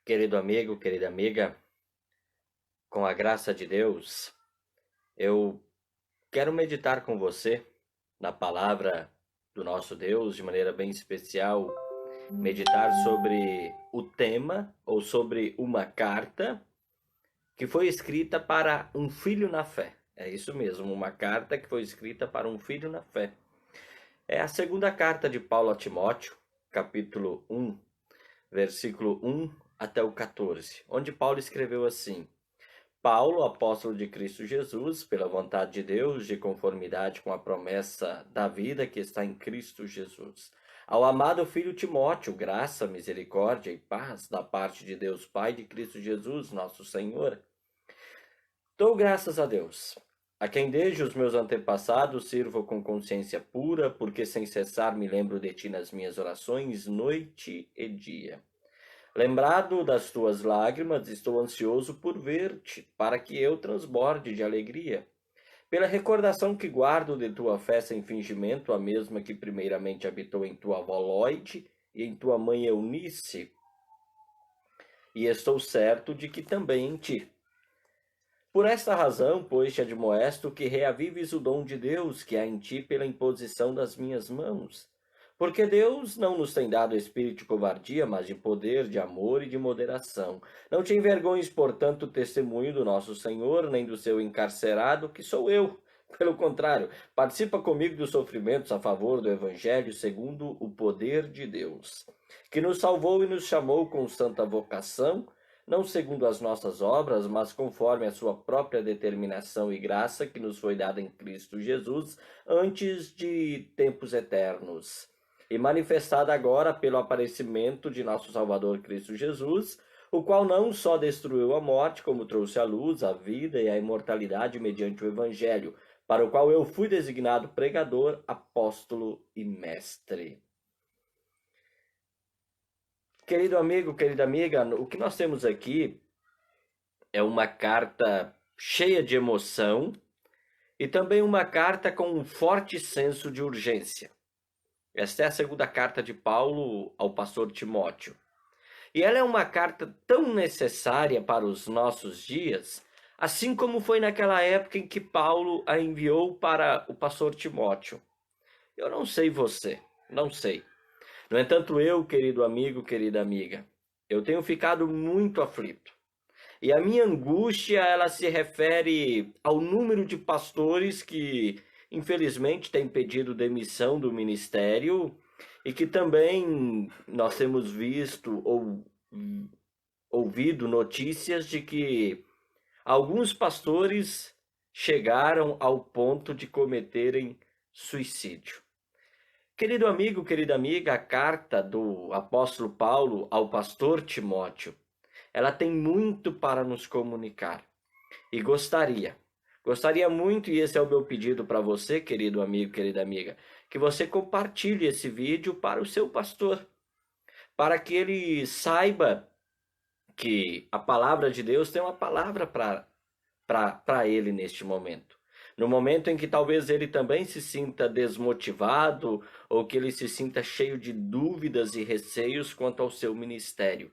Querido amigo, querida amiga, com a graça de Deus, eu quero meditar com você na palavra do nosso Deus de maneira bem especial, meditar sobre o tema ou sobre uma carta que foi escrita para um filho na fé. É isso mesmo, uma carta que foi escrita para um filho na fé. É a segunda carta de Paulo a Timóteo, capítulo 1, versículo 1 até o 14, onde Paulo escreveu assim: Paulo, apóstolo de Cristo Jesus, pela vontade de Deus, de conformidade com a promessa da vida que está em Cristo Jesus. Ao amado filho Timóteo, graça, misericórdia e paz da parte de Deus Pai de Cristo Jesus, nosso Senhor. Dou graças a Deus, a quem desde os meus antepassados sirvo com consciência pura, porque sem cessar me lembro de ti nas minhas orações, noite e dia. Lembrado das tuas lágrimas, estou ansioso por ver-te, para que eu transborde de alegria. Pela recordação que guardo de tua fé sem fingimento, a mesma que primeiramente habitou em tua avó Lóide e em tua mãe Eunice, e estou certo de que também em ti. Por esta razão, pois, te admoesto que reavives o dom de Deus que há em ti pela imposição das minhas mãos. Porque Deus não nos tem dado espírito de covardia, mas de poder, de amor e de moderação. Não te envergonhes, portanto, o testemunho do nosso Senhor, nem do seu encarcerado, que sou eu. Pelo contrário, participa comigo dos sofrimentos a favor do Evangelho, segundo o poder de Deus, que nos salvou e nos chamou com santa vocação, não segundo as nossas obras, mas conforme a sua própria determinação e graça que nos foi dada em Cristo Jesus antes de tempos eternos, e manifestada agora pelo aparecimento de nosso Salvador Cristo Jesus, o qual não só destruiu a morte, como trouxe à luz a vida e a imortalidade mediante o Evangelho, para o qual eu fui designado pregador, apóstolo e mestre. Querido amigo, querida amiga, o que nós temos aqui é uma carta cheia de emoção e também uma carta com um forte senso de urgência. Esta é a segunda carta de Paulo ao pastor Timóteo. E ela é uma carta tão necessária para os nossos dias, assim como foi naquela época em que Paulo a enviou para o pastor Timóteo. Eu não sei você, não sei. No entanto, eu, querido amigo, querida amiga, eu tenho ficado muito aflito. E a minha angústia, ela se refere ao número de pastores que, infelizmente, têm pedido demissão do ministério e que também nós temos visto ou ouvido notícias de que alguns pastores chegaram ao ponto de cometerem suicídio. Querido amigo, querida amiga, a carta do apóstolo Paulo ao pastor Timóteo, ela tem muito para nos comunicar. E gostaria muito, e esse é o meu pedido para você, querido amigo, querida amiga, que você compartilhe esse vídeo para o seu pastor, para que ele saiba que a palavra de Deus tem uma palavra para ele neste momento. No momento em que talvez ele também se sinta desmotivado ou que ele se sinta cheio de dúvidas e receios quanto ao seu ministério.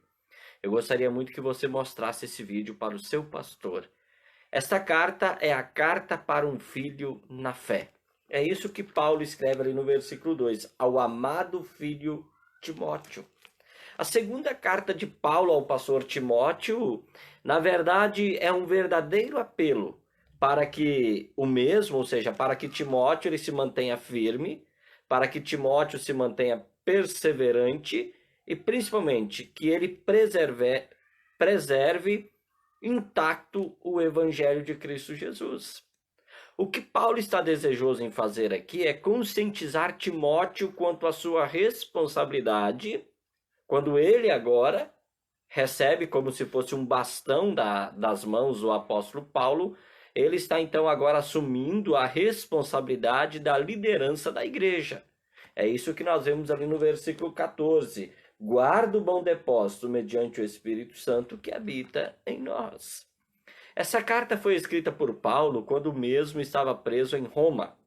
Eu gostaria muito que você mostrasse esse vídeo para o seu pastor. Esta carta é a carta para um filho na fé. É isso que Paulo escreve ali no versículo 2, ao amado filho Timóteo. A segunda carta de Paulo ao pastor Timóteo, na verdade, é um verdadeiro apelo para que o mesmo, ou seja, para que Timóteo ele se mantenha firme, para que Timóteo se mantenha perseverante e principalmente que ele preserve intacto o evangelho de Cristo Jesus. O que Paulo está desejoso em fazer aqui é conscientizar Timóteo quanto à sua responsabilidade, quando ele agora recebe como se fosse um bastão das mãos do apóstolo Paulo, ele está então agora assumindo a responsabilidade da liderança da igreja. É isso que nós vemos ali no versículo 14. Guarda o bom depósito mediante o Espírito Santo que habita em nós. Essa carta foi escrita por Paulo quando mesmo estava preso em Roma,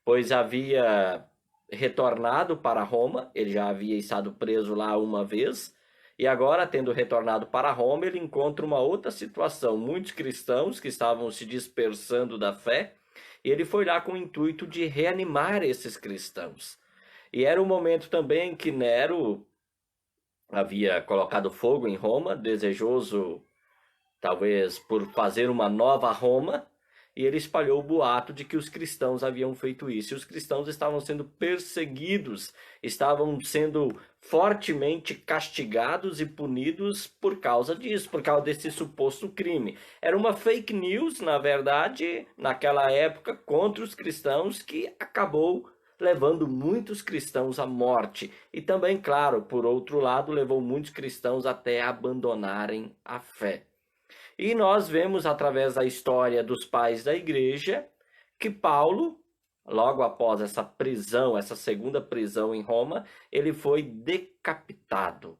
pois havia retornado para Roma, ele já havia estado preso lá uma vez, E agora, tendo retornado para Roma, ele encontra uma outra situação. Muitos cristãos que estavam se dispersando da fé, e ele foi lá com o intuito de reanimar esses cristãos. E era um momento também que Nero havia colocado fogo em Roma, desejoso talvez por fazer uma nova Roma, e ele espalhou o boato de que os cristãos haviam feito isso. E os cristãos estavam sendo perseguidos, estavam sendo fortemente castigados e punidos por causa disso, por causa desse suposto crime. Era uma fake news, na verdade, naquela época, contra os cristãos, que acabou levando muitos cristãos à morte. E também, claro, por outro lado, levou muitos cristãos até abandonarem a fé. E nós vemos através da história dos pais da igreja que Paulo, logo após essa prisão, essa segunda prisão em Roma, ele foi decapitado.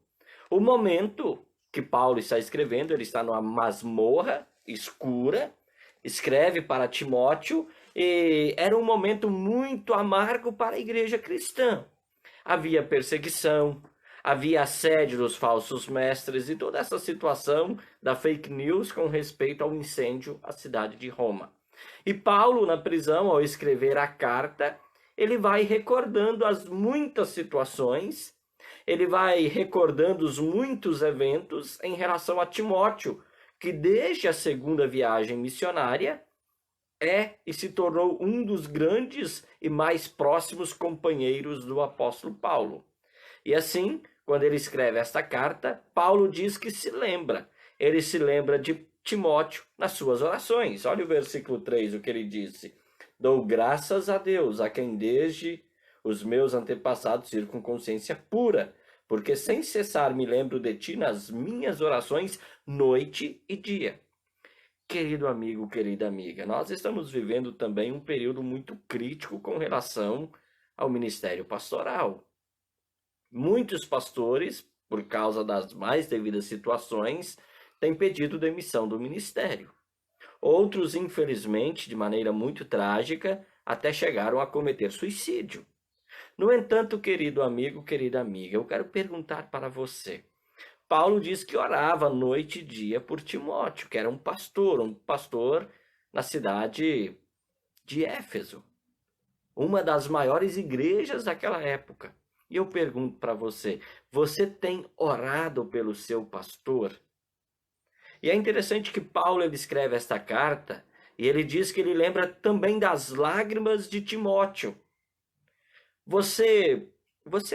O momento que Paulo está escrevendo, ele está numa masmorra escura, escreve para Timóteo, e era um momento muito amargo para a igreja cristã. Havia perseguição, havia assédio dos falsos mestres e toda essa situação da fake news com respeito ao incêndio à cidade de Roma. E Paulo, na prisão, ao escrever a carta, ele vai recordando as muitas situações, ele vai recordando os muitos eventos em relação a Timóteo, que desde a segunda viagem missionária e se tornou um dos grandes e mais próximos companheiros do apóstolo Paulo. E assim, quando ele escreve esta carta, Paulo diz que se lembra. Ele se lembra de Timóteo nas suas orações. Olha o versículo 3, o que ele disse. Dou graças a Deus, a quem desde os meus antepassados sirvo com consciência pura, porque sem cessar me lembro de ti nas minhas orações, noite e dia. Querido amigo, querida amiga, nós estamos vivendo também um período muito crítico com relação ao ministério pastoral. Muitos pastores, por causa das mais devidas situações, têm pedido demissão do ministério. Outros, infelizmente, de maneira muito trágica, até chegaram a cometer suicídio. No entanto, querido amigo, querida amiga, eu quero perguntar para você. Paulo diz que orava noite e dia por Timóteo, que era um pastor na cidade de Éfeso, uma das maiores igrejas daquela época. E eu pergunto para você, você tem orado pelo seu pastor? E é interessante que Paulo ele escreve esta carta e ele diz que ele lembra também das lágrimas de Timóteo. Você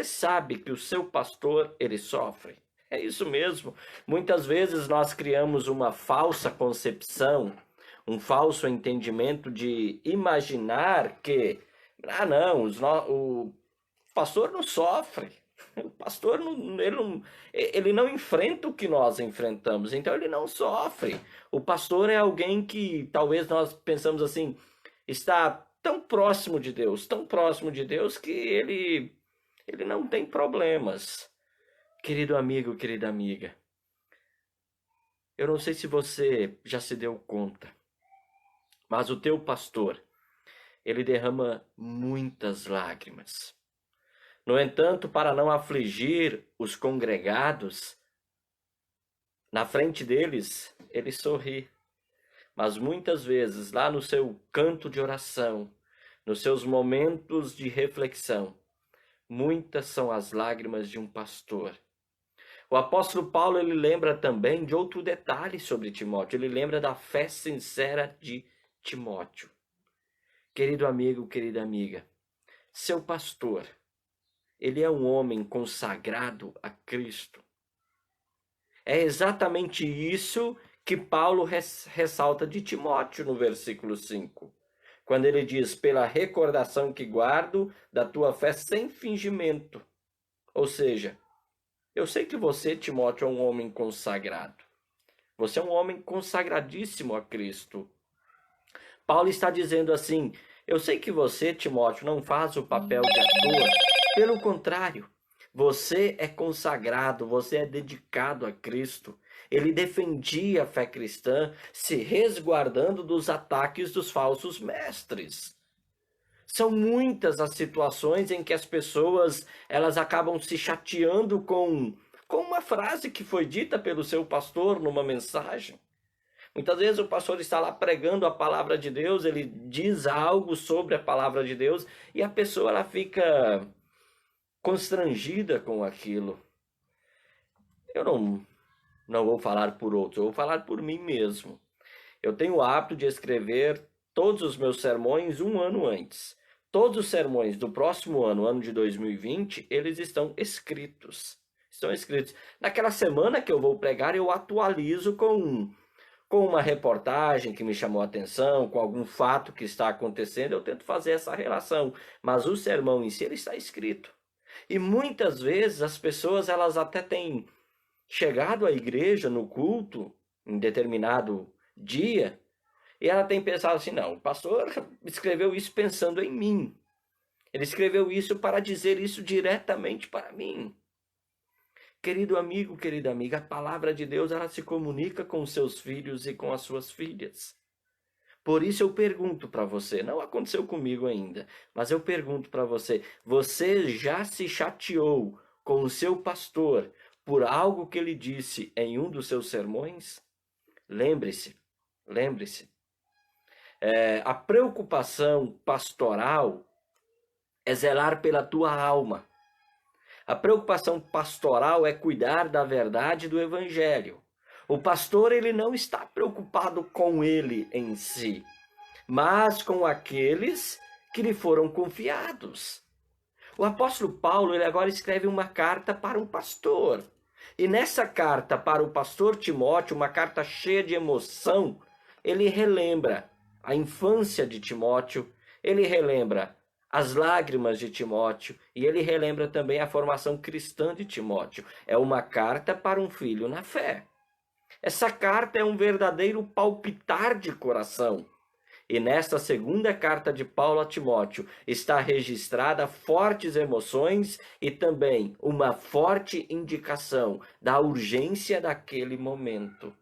sabe que o seu pastor ele sofre? É isso mesmo. Muitas vezes nós criamos uma falsa concepção, um falso entendimento de imaginar que, o pastor não sofre. O pastor ele não enfrenta o que nós enfrentamos, então ele não sofre. O pastor é alguém que talvez nós pensamos assim, está tão próximo de Deus que ele não tem problemas. Querido amigo, querida amiga, eu não sei se você já se deu conta, mas o teu pastor, ele derrama muitas lágrimas. No entanto, para não afligir os congregados, na frente deles, ele sorri. Mas muitas vezes, lá no seu canto de oração, nos seus momentos de reflexão, muitas são as lágrimas de um pastor. O apóstolo Paulo, ele lembra também de outro detalhe sobre Timóteo. Ele lembra da fé sincera de Timóteo. Querido amigo, querida amiga, seu pastor, ele é um homem consagrado a Cristo. É exatamente isso que Paulo ressalta de Timóteo no versículo 5. Quando ele diz, pela recordação que guardo da tua fé sem fingimento. Ou seja, eu sei que você, Timóteo, é um homem consagrado. Você é um homem consagradíssimo a Cristo. Paulo está dizendo assim, eu sei que você, Timóteo, não faz o papel de ator. Pelo contrário, você é consagrado, você é dedicado a Cristo. Ele defendia a fé cristã, se resguardando dos ataques dos falsos mestres. São muitas as situações em que as pessoas elas acabam se chateando com com uma frase que foi dita pelo seu pastor numa mensagem. Muitas vezes o pastor está lá pregando a palavra de Deus, ele diz algo sobre a palavra de Deus e a pessoa ela fica constrangida com aquilo. Eu não vou falar por outros, eu vou falar por mim mesmo. Eu tenho o hábito de escrever todos os meus sermões um ano antes. Todos os sermões do próximo ano, ano de 2020, eles estão escritos. Estão escritos. Naquela semana que eu vou pregar, eu atualizo com uma reportagem que me chamou a atenção, com algum fato que está acontecendo, eu tento fazer essa relação. Mas o sermão em si, ele está escrito. E muitas vezes as pessoas, elas até têm chegado à igreja no culto, em determinado dia, e ela tem pensado assim, não, o pastor escreveu isso pensando em mim. Ele escreveu isso para dizer isso diretamente para mim. Querido amigo, querida amiga, a palavra de Deus, ela se comunica com os seus filhos e com as suas filhas. Por isso eu pergunto para você, não aconteceu comigo ainda, mas eu pergunto para você, você já se chateou com o seu pastor por algo que ele disse em um dos seus sermões? Lembre-se, a preocupação pastoral é zelar pela tua alma. A preocupação pastoral é cuidar da verdade do evangelho. O pastor, ele não está preocupado com ele em si, mas com aqueles que lhe foram confiados. O apóstolo Paulo, ele agora escreve uma carta para um pastor. E nessa carta para o pastor Timóteo, uma carta cheia de emoção, ele relembra a infância de Timóteo, ele relembra as lágrimas de Timóteo e ele relembra também a formação cristã de Timóteo. É uma carta para um filho na fé. Essa carta é um verdadeiro palpitar de coração. E nesta segunda carta de Paulo a Timóteo está registrada fortes emoções e também uma forte indicação da urgência daquele momento.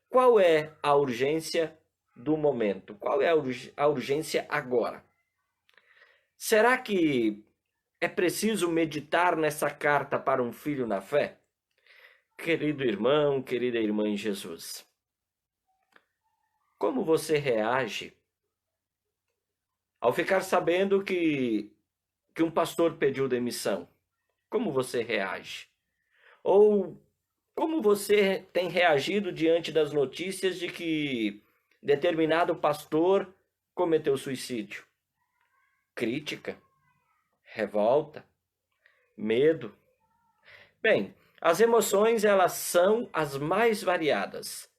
Qual é a urgência do momento? Qual é a urgência agora? Será que é preciso meditar nessa carta para um filho na fé? Querido irmão, querida irmã em Jesus, como você reage ao ficar sabendo que um pastor pediu demissão? Como você reage? Ou como você tem reagido diante das notícias de que determinado pastor cometeu suicídio? Crítica, revolta, medo. Bem, as emoções, elas são as mais variadas.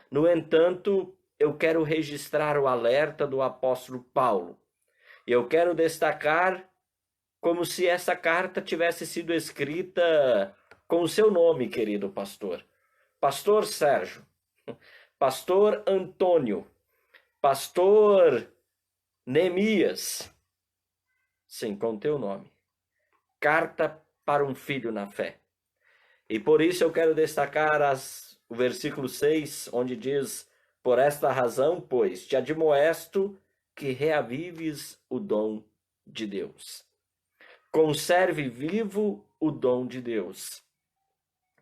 No entanto, eu quero registrar o alerta do apóstolo Paulo. E eu quero destacar como se essa carta tivesse sido escrita com o seu nome, querido pastor. Pastor Sérgio, pastor Antônio, pastor Neemias. Sim, com o teu nome. Carta para um filho na fé. E por isso eu quero destacar o versículo 6, onde diz: por esta razão, pois, te admoesto que reavives o dom de Deus. Conserve vivo o dom de Deus.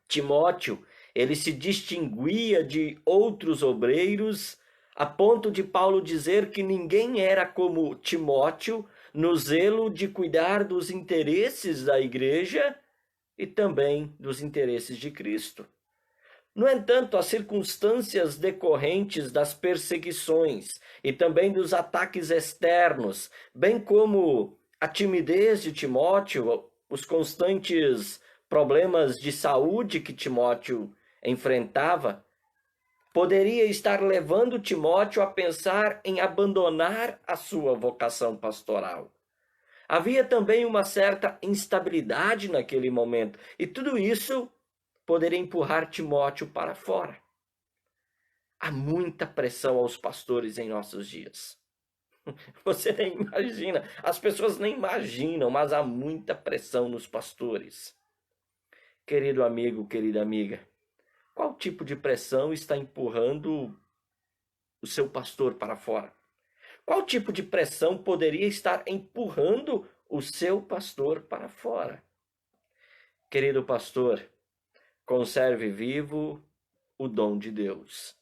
Timóteo, ele se distinguia de outros obreiros, a ponto de Paulo dizer que ninguém era como Timóteo no zelo de cuidar dos interesses da igreja e também dos interesses de Cristo. No entanto, as circunstâncias decorrentes das perseguições e também dos ataques externos, bem como a timidez de Timóteo, os constantes problemas de saúde que Timóteo enfrentava, poderia estar levando Timóteo a pensar em abandonar a sua vocação pastoral. Havia também uma certa instabilidade naquele momento, e tudo isso poderia empurrar Timóteo para fora. Há muita pressão aos pastores em nossos dias. Você nem imagina, as pessoas nem imaginam, mas há muita pressão nos pastores. Querido amigo, querida amiga, qual tipo de pressão está empurrando o seu pastor para fora? Qual tipo de pressão poderia estar empurrando o seu pastor para fora? Querido pastor, conserve vivo o dom de Deus.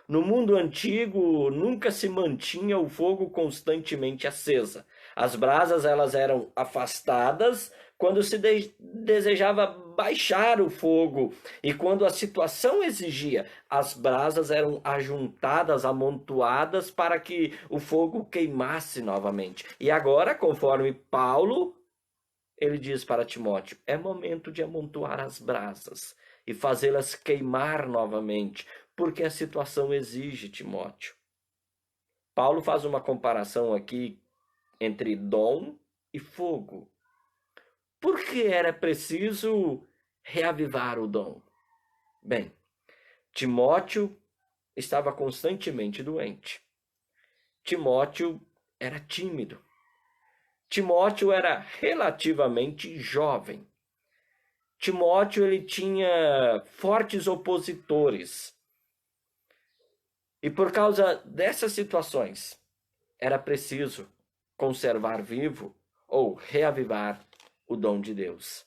No mundo antigo, nunca se mantinha o fogo constantemente acesa. As brasas elas eram afastadas quando se desejava baixar o fogo, e quando a situação exigia, as brasas eram ajuntadas, amontoadas para que o fogo queimasse novamente. E agora, conforme Paulo, ele diz para Timóteo, é momento de amontoar as brasas e fazê-las queimar novamente, porque a situação exige, Timóteo. Paulo faz uma comparação aqui entre dom e fogo. Por que era preciso reavivar o dom? Bem, Timóteo estava constantemente doente. Timóteo era tímido. Timóteo era relativamente jovem. Timóteo ele tinha fortes opositores. E por causa dessas situações, era preciso conservar vivo ou reavivar o dom de Deus.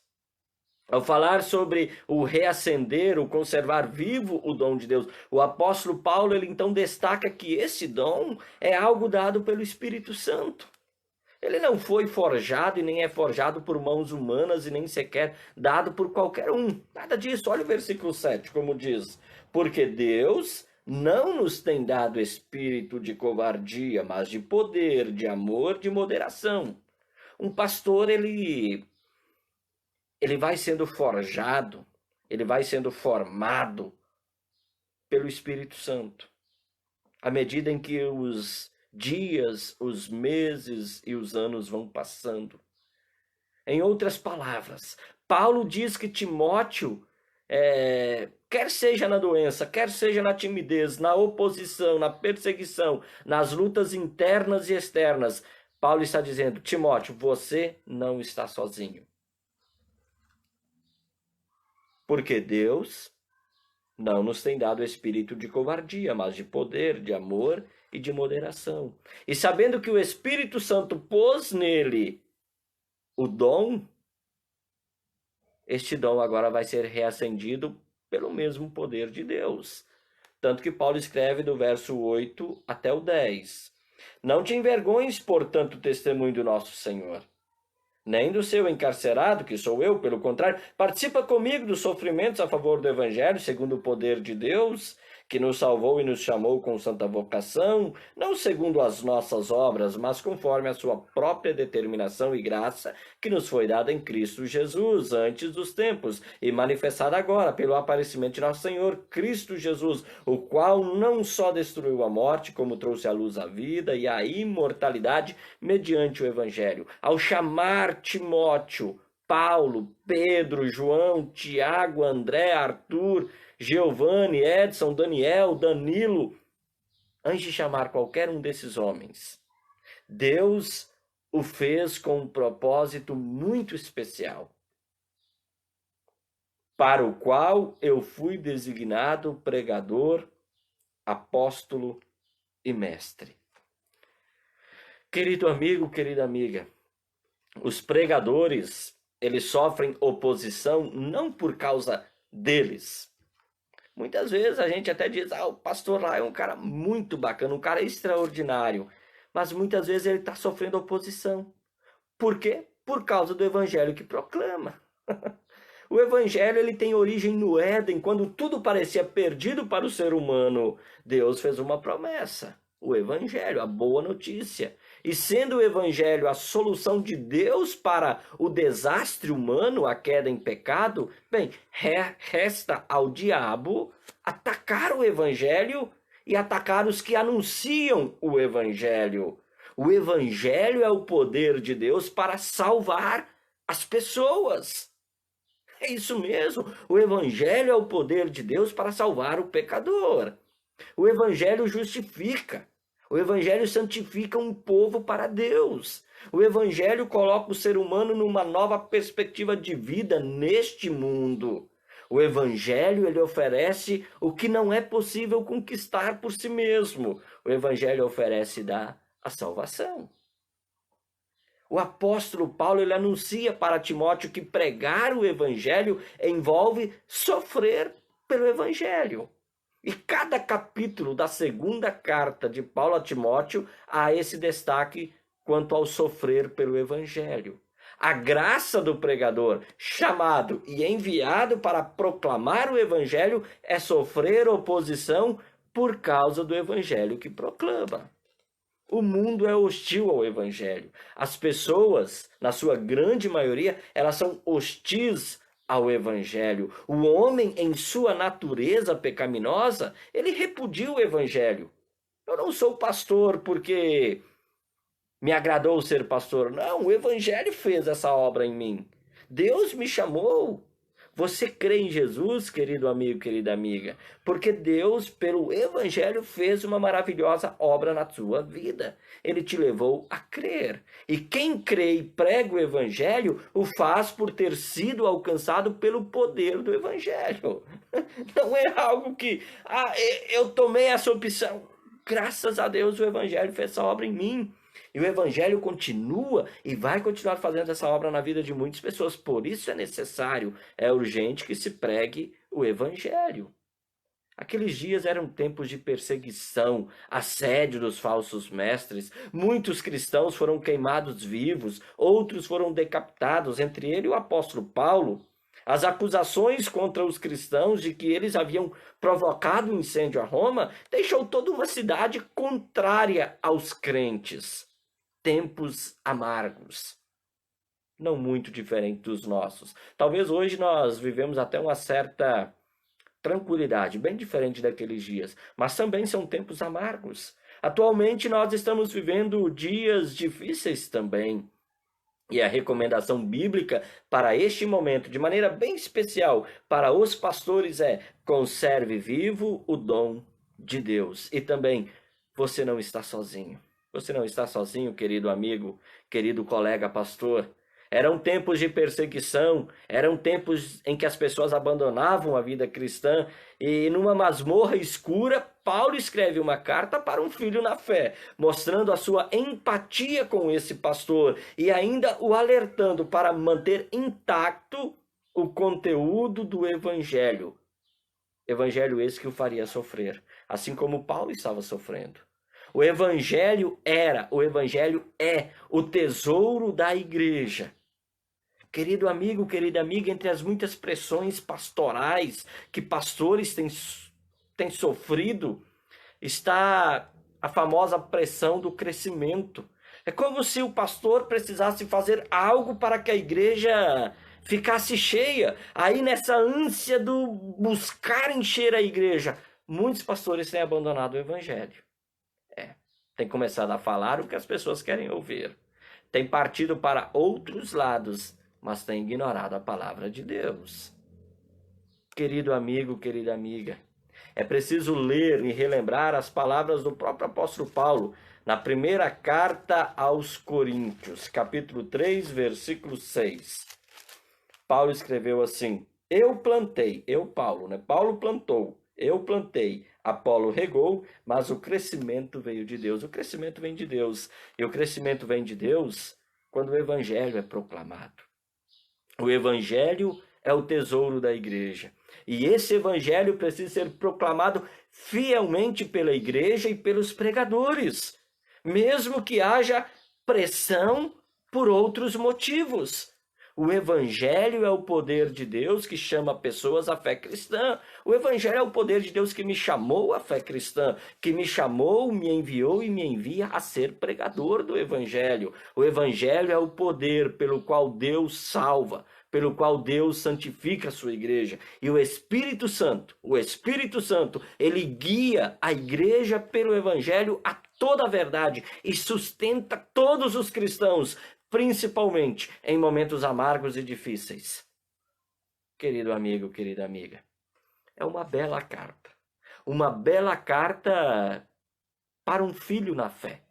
Ao falar sobre o reacender, o conservar vivo o dom de Deus, o apóstolo Paulo ele então destaca que esse dom é algo dado pelo Espírito Santo. Ele não foi forjado e nem é forjado por mãos humanas e nem sequer dado por qualquer um. Nada disso. Olha o versículo 7, como diz. Porque Deus não nos tem dado espírito de covardia, mas de poder, de amor, de moderação. Um pastor, ele vai sendo forjado, ele vai sendo formado pelo Espírito Santo. À medida em que os dias, os meses e os anos vão passando. Em outras palavras, Paulo diz que Timóteo, quer seja na doença, quer seja na timidez, na oposição, na perseguição, nas lutas internas e externas, Paulo está dizendo, Timóteo, você não está sozinho. Porque Deus não nos tem dado espírito de covardia, mas de poder, de amor e de moderação. E sabendo que o Espírito Santo pôs nele o dom, este dom agora vai ser reacendido pelo mesmo poder de Deus. Tanto que Paulo escreve do verso 8 até o 10. Não te envergonhes, portanto, o testemunho do nosso Senhor, nem do seu encarcerado, que sou eu, pelo contrário, participa comigo dos sofrimentos a favor do Evangelho, segundo o poder de Deus, que nos salvou e nos chamou com santa vocação, não segundo as nossas obras, mas conforme a sua própria determinação e graça, que nos foi dada em Cristo Jesus, antes dos tempos, e manifestada agora pelo aparecimento de nosso Senhor Cristo Jesus, o qual não só destruiu a morte, como trouxe à luz a vida e a imortalidade mediante o Evangelho. Ao chamar Timóteo, Paulo, Pedro, João, Tiago, André, Arthur, Giovanni, Edson, Daniel, Danilo, antes de chamar qualquer um desses homens, Deus o fez com um propósito muito especial, para o qual eu fui designado pregador, apóstolo e mestre. Querido amigo, querida amiga, os pregadores, eles sofrem oposição não por causa deles. Muitas vezes a gente até diz, o pastor lá é um cara muito bacana, um cara extraordinário. Mas muitas vezes ele está sofrendo oposição. Por quê? Por causa do evangelho que proclama. O evangelho ele tem origem no Éden, quando tudo parecia perdido para o ser humano. Deus fez uma promessa. O evangelho, a boa notícia. E sendo o evangelho a solução de Deus para o desastre humano, a queda em pecado, bem, resta ao diabo atacar o evangelho e atacar os que anunciam o evangelho. O evangelho é o poder de Deus para salvar as pessoas. É isso mesmo, o evangelho é o poder de Deus para salvar o pecador. O evangelho justifica. O evangelho santifica um povo para Deus. O evangelho coloca o ser humano numa nova perspectiva de vida neste mundo. O evangelho ele oferece o que não é possível conquistar por si mesmo. O evangelho oferece e dá a salvação. O apóstolo Paulo, ele anuncia para Timóteo que pregar o evangelho envolve sofrer pelo evangelho. E cada capítulo da segunda carta de Paulo a Timóteo há esse destaque quanto ao sofrer pelo evangelho. A graça do pregador, chamado e enviado para proclamar o evangelho, é sofrer oposição por causa do evangelho que proclama. O mundo é hostil ao evangelho. As pessoas, na sua grande maioria, elas são hostis ao evangelho. O homem, em sua natureza pecaminosa, ele repudia o evangelho. Eu não sou pastor porque me agradou ser pastor. Não, o evangelho fez essa obra em mim. Deus me chamou. Você crê em Jesus, querido amigo, querida amiga, porque Deus, pelo evangelho, fez uma maravilhosa obra na sua vida. Ele te levou a crer. E quem crê e prega o evangelho, o faz por ter sido alcançado pelo poder do evangelho. Não é algo que, eu tomei essa opção. Graças a Deus o evangelho fez essa obra em mim. E o evangelho continua e vai continuar fazendo essa obra na vida de muitas pessoas. Por isso é necessário, é urgente que se pregue o evangelho. Aqueles dias eram tempos de perseguição, assédio dos falsos mestres. Muitos cristãos foram queimados vivos, outros foram decapitados, entre eles o apóstolo Paulo. As acusações contra os cristãos de que eles haviam provocado um incêndio a Roma deixou toda uma cidade contrária aos crentes. Tempos amargos, não muito diferente dos nossos. Talvez hoje nós vivemos até uma certa tranquilidade, bem diferente daqueles dias, mas também são tempos amargos. Atualmente nós estamos vivendo dias difíceis também. E a recomendação bíblica para este momento, de maneira bem especial, para os pastores é: conserve vivo o dom de Deus. E também, você não está sozinho. Você não está sozinho, querido amigo, querido colega pastor. Eram tempos de perseguição, eram tempos em que as pessoas abandonavam a vida cristã e numa masmorra escura, Paulo escreve uma carta para um filho na fé, mostrando a sua empatia com esse pastor e ainda o alertando para manter intacto o conteúdo do evangelho. Evangelho esse que o faria sofrer, assim como Paulo estava sofrendo. O evangelho é o tesouro da igreja. Querido amigo, querida amiga, entre as muitas pressões pastorais que pastores têm sofrido, está a famosa pressão do crescimento. É como se o pastor precisasse fazer algo para que a igreja ficasse cheia. Aí nessa ânsia do buscar encher a igreja, muitos pastores têm abandonado o evangelho. Tem começado a falar o que as pessoas querem ouvir. Tem partido para outros lados, mas tem ignorado a palavra de Deus. Querido amigo, querida amiga, é preciso ler e relembrar as palavras do próprio apóstolo Paulo na primeira carta aos Coríntios, capítulo 3, versículo 6. Paulo escreveu assim: eu plantei, Paulo, né? Paulo plantou, eu plantei, Apolo regou, mas o crescimento veio de Deus. O crescimento vem de Deus. E o crescimento vem de Deus quando o evangelho é proclamado. O evangelho é o tesouro da igreja. E esse evangelho precisa ser proclamado fielmente pela igreja e pelos pregadores, mesmo que haja pressão por outros motivos. O evangelho é o poder de Deus que chama pessoas à fé cristã. O evangelho é o poder de Deus que me chamou à fé cristã, que me chamou, me enviou e me envia a ser pregador do evangelho. O evangelho é o poder pelo qual Deus salva, pelo qual Deus santifica a sua igreja. E o Espírito Santo, ele guia a igreja pelo evangelho a toda a verdade e sustenta todos os cristãos, principalmente em momentos amargos e difíceis. Querido amigo, querida amiga, é uma bela carta para um filho na fé.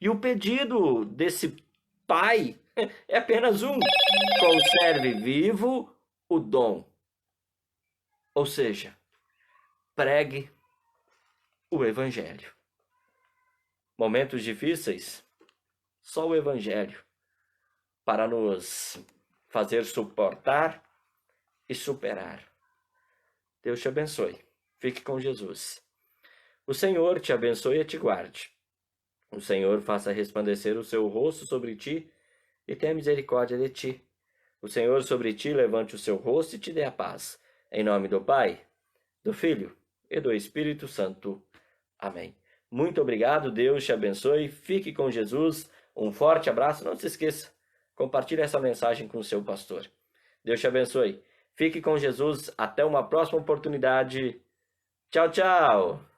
E o pedido desse pai é apenas um: conserve vivo o dom. Ou seja, pregue o evangelho. Momentos difíceis, só o evangelho para nos fazer suportar e superar. Deus te abençoe. Fique com Jesus. O Senhor te abençoe e te guarde. O Senhor faça resplandecer o seu rosto sobre ti e tenha misericórdia de ti. O Senhor sobre ti levante o seu rosto e te dê a paz. Em nome do Pai, do Filho e do Espírito Santo. Amém. Muito obrigado, Deus te abençoe. Fique com Jesus. Um forte abraço. Não se esqueça, compartilhe essa mensagem com o seu pastor. Deus te abençoe. Fique com Jesus. Até uma próxima oportunidade. Tchau, tchau.